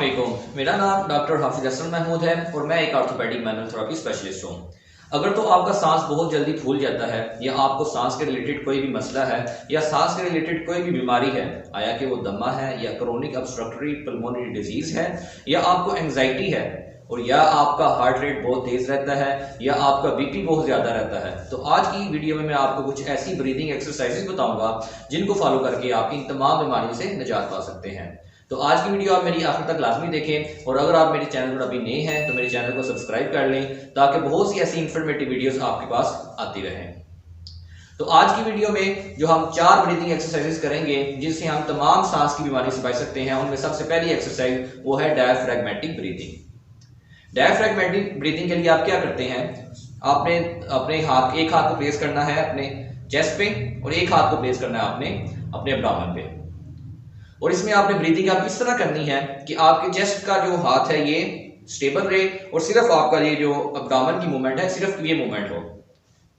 अस्सलामुअलैकुम। मेरा नाम डॉक्टर हाफिज हसन महमूद है और मैं एक ऑर्थोपेडिक मैनुअल थेरेपी स्पेशलिस्ट हूँ। अगर तो आपका सांस बहुत जल्दी फूल जाता है या आपको सांस के रिलेटेड कोई भी मसला है या सांस के रिलेटेड कोई भी बीमारी है, आया कि वो दमा है या क्रोनिक ऑब्स्ट्रक्टिव पल्मोनरी डिजीज है या आपको एंजाइटी है और या आपका हार्ट रेट बहुत तेज रहता है या आपका बीपी बहुत ज्यादा रहता है, तो आज की वीडियो में मैं आपको कुछ ऐसी ब्रीदिंग एक्सरसाइजेस बताऊंगा जिनको फॉलो करके आप इन तमाम बीमारियों से निजात पा सकते हैं। तो आज की वीडियो आप मेरी आखिर तक लाजमी देखें और अगर आप मेरे चैनल पर अभी नए हैं तो मेरे चैनल को सब्सक्राइब कर लें ताकि बहुत सी ऐसी इंफॉर्मेटिव वीडियोस आपके पास आती रहें। तो आज की वीडियो में जो हम 4 ब्रीदिंग एक्सरसाइजेस करेंगे जिससे हम तमाम सांस की बीमारी से बच सकते हैं, उनमें सबसे पहली एक्सरसाइज वो है डायफ्रैग्मेटिक ब्रीदिंग। डायफ्रैग्मेटिक ब्रीदिंग के लिए आप क्या करते हैं, आपने अपने एक हाथ को प्लेस करना है अपने चेस्ट पे और एक हाथ को प्लेस करना है आपने अपने एब्डोमेन पे। और इसमें आपने ब्रीदिंग आप इस तरह करनी है कि आपके चेस्ट का जो हाथ है ये स्टेबल रहे और सिर्फ आपका ये जो एब्डोमेन की मूवमेंट है सिर्फ ये मूवमेंट हो।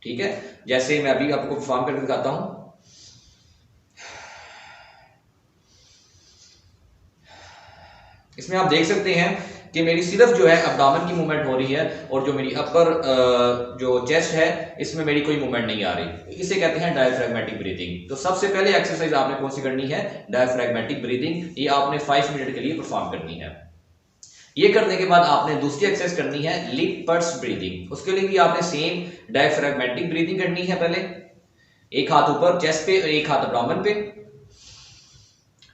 ठीक है, जैसे मैं अभी आपको परफॉर्म करके दिखाता हूं। इसमें आप देख सकते हैं कि मेरी सिर्फ जो है एब्डोमेन की मूवमेंट हो रही है और जो मेरी अपर जो चेस्ट है इसमें मेरी कोई मूवमेंट नहीं आ रही। इसे कहते हैं डायफ्रैग्मेटिक ब्रीदिंग। तो सबसे पहले एक्सरसाइज आपने कौन सी करनी है, डायफ्रैग्मेटिक ब्रीदिंग। ये आपने 5 मिनट के लिए परफॉर्म करनी है। ये करने के बाद आपने दूसरी एक्सरसाइज करनी है लिप पर्स ब्रीदिंग। उसके लिए भी आपने सेम डायफ्रैग्मेटिक ब्रीदिंग करनी है। पहले एक हाथ ऊपर चेस्ट पे और एक हाथ एब्डोमेन पे,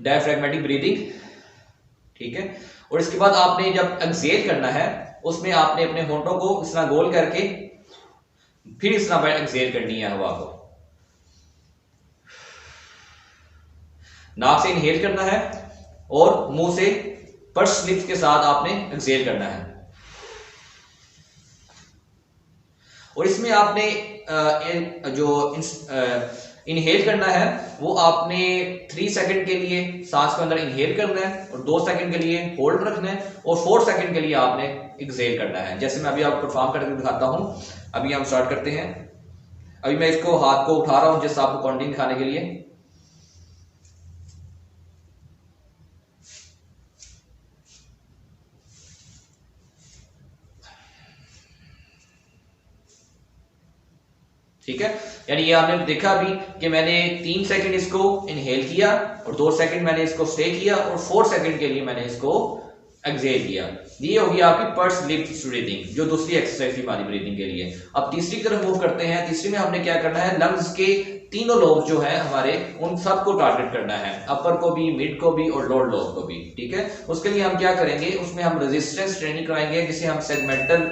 डायफ्रैग्मेटिक ब्रीदिंग। ठीक है, और इसके बाद आपने जब एक्सहेल करना है उसमें आपने अपने होंठों को इस तरह गोल करके फिर इस तरह एक्सहेल करनी है हवा को। नाक से इनहेल करना है और मुंह से पर्स लिप्स के साथ आपने एक्सहेल करना है। और इसमें आपने जो इनहेल करना है वो आपने 3 सेकंड के लिए सांस को अंदर इनहेल करना है और 2 सेकंड के लिए होल्ड रखना है और 4 सेकंड के लिए आपने एक्सहेल करना है। जैसे मैं अभी आपको परफॉर्म करके दिखाता हूं। अभी हम स्टार्ट करते हैं। अभी मैं इसको हाथ को उठा रहा हूं जैसे आपको काउंटिंग दिखाने के लिए। ठीक है, यानी ये आपने देखा अभी कि मैंने 3 सेकंड इसको इनहेल किया और 2 सेकंड मैंने इसको स्टे किया और 4 सेकंड के लिए मैंने इसको एक्सहेल किया। ये होगी आपकी पर्स लिप्स ब्रीदिंग, जो दूसरी एक्सरसाइज थी हमारी ब्रीदिंग के लिए। अब तीसरी तरफ मूव करते हैं। तीसरी में हमने क्या करना है, लंग्स के तीनों लोब जो है हमारे उन सबको टारगेट करना है, अपर को भी, मिड को भी और लोअर लोब को भी। ठीक है, उसके लिए हम क्या करेंगे, उसमें हम रेजिस्टेंस ट्रेनिंग कराएंगे जिसे हम सेगमेंटल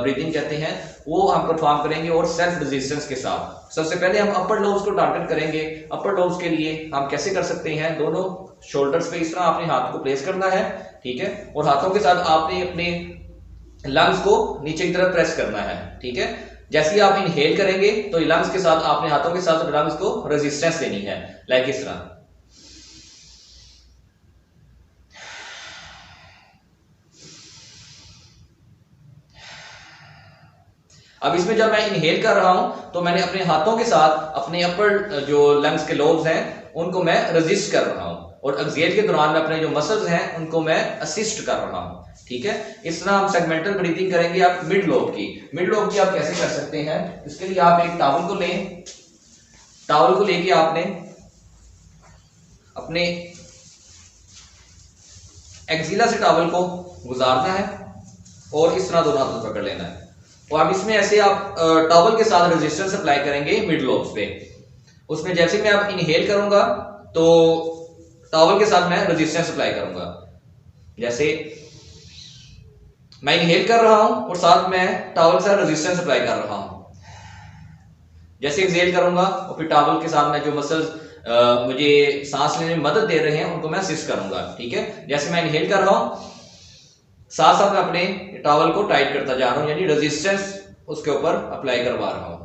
ब्रीदिंग कहते हैं, वो हम परफॉर्म करेंगे और सेल्फ रेजिस्टेंस के साथ। सबसे पहले हम अपर लोब्स को टारगेट करेंगे। अपर लोब्स के लिए हम कैसे कर सकते हैं, दोनों शोल्डर्स पे इस तरह आपने हाथ को प्लेस करना है। ठीक है, और हाथों के साथ आपने अपने लंग्स को नीचे की तरफ प्रेस करना है। ठीक है, जैसे ही आप इनहेल करेंगे तो लंग्स के साथ आपने हाथों के साथ लंग्स को रेजिस्टेंस देनी है, लाइक इस तरह। अब इसमें जब मैं इनहेल कर रहा हूं तो मैंने अपने हाथों के साथ अपने अपर जो लंग्स के लोब्स हैं उनको मैं रेजिस्ट कर रहा हूं और एक्सहेल के दौरान में अपने जो मसल्स हैं उनको मैं असिस्ट कर रहा हूं। ठीक है, इस तरह हम सेगमेंटल ब्रीदिंग करेंगे। आप मिड लोब की आप कैसे कर सकते हैं, इसके लिए आप एक टॉवल को लें। टॉवल को लेके आपने अपने एक्सिला से टॉवल को गुजारना है और इस तरह दोनों हाथों पकड़ लेना है। और अब इसमें ऐसे आप टॉवल के साथ रेजिस्टेंस अप्लाई करेंगे मिड लोब्स पे। उसमें जैसे मैं अब इनहेल करूंगा तो टॉवल के साथ मैं रेजिस्टेंस अप्लाई करूंगा। जैसे मैं इनहेल कर रहा हूं और साथ में टॉवल के साथ रेजिस्टेंस अप्लाई कर रहा हूं। जैसे एक्सहेल करूंगा और फिर टॉवल के साथ में जो मसल्स मुझे सांस लेने में मदद दे रहे हैं उनको मैं असिस्ट करूंगा। ठीक है, जैसे मैं इनहेल कर रहा हूं साथ साथ मैं अपने टॉवल को टाइट करता जा रहा हूं, यानी रेजिस्टेंस उसके ऊपर अप्लाई करवा रहा हूं।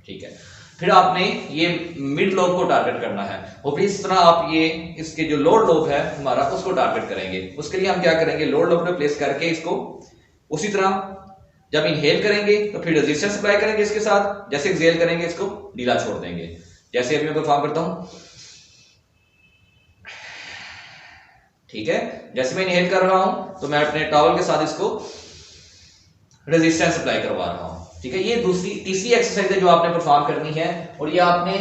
ठीक है, फिर आपने ये मिड लोब को टारगेट करना है और फिर इस तरह आप ये इसके जो लोअर लोब है हमारा उसको टारगेट करेंगे। उसके लिए हम क्या करेंगे, लोअर लोब पे प्लेस करके इसको उसी तरह जब इनहेल करेंगे तो फिर रेजिस्टेंस अप्लाई करेंगे इसके साथ, जैसे एक्सहेल करेंगे इसको ढीला छोड़ देंगे। जैसे अभी मैं परफॉर्म करता हूं। ठीक है। जैसे मैं इनहेल कर रहा हूं तो मैं अपने टॉवल के साथ इसको रेजिस्टेंस अप्लाई करवा रहा हूं, ठीक है। ये तीसरी एक्सरसाइज है जो आपने परफॉर्म करनी है, और ये आपने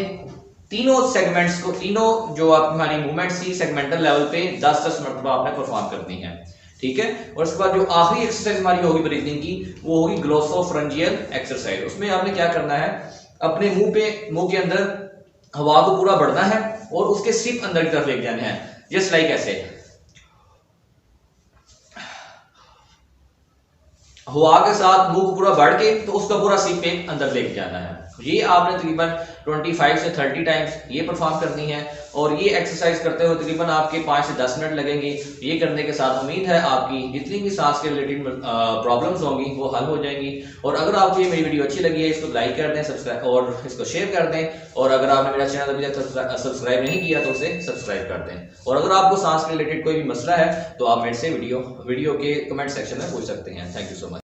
तीनों सेगमेंट्स को, तीनों जो आप हमारी मूवमेंट्स थी सेगमेंटल लेवल पे 10-10 मरतबा आपने परफॉर्म करनी है, ठीक है। और उसके बाद जो आखिरी एक्सरसाइज हमारी होगी ब्रीथिंग की, वो होगी ग्लोसोफ्रेंजियल एक्सरसाइज। उसमें आपने क्या करना है, अपने मुंह के अंदर हवा को पूरा बढ़ना है और उसके सिप अंदर की तरफ लेके जाना है, जस्ट लाइक ऐसे। हवा के साथ मुंह को पूरा बढ़ के तो उसका पूरा सिप एक अंदर लेके जाना है। ये आपने तकरीबन 25 से 30 टाइम्स ये परफॉर्म करनी है, और ये एक्सरसाइज करते हुए तकरीबन आपके 5 से 10 मिनट लगेंगे। ये करने के साथ उम्मीद है आपकी जितनी भी सांस के रिलेटेड प्रॉब्लम्स होंगी वो हल हो जाएंगी। और अगर आपको ये मेरी वीडियो अच्छी लगी है, इसको लाइक कर दें, सब्सक्राइब और इसको शेयर कर दें, और अगर आपने मेरा चैनल अभी तक सब्सक्राइब नहीं किया तो उसे सब्सक्राइब कर दें। और अगर आपको सांस के रिलेटेड कोई भी मसला है तो आप मेरे से वीडियो के कमेंट सेक्शन में पूछ सकते हैं। Thank you so much.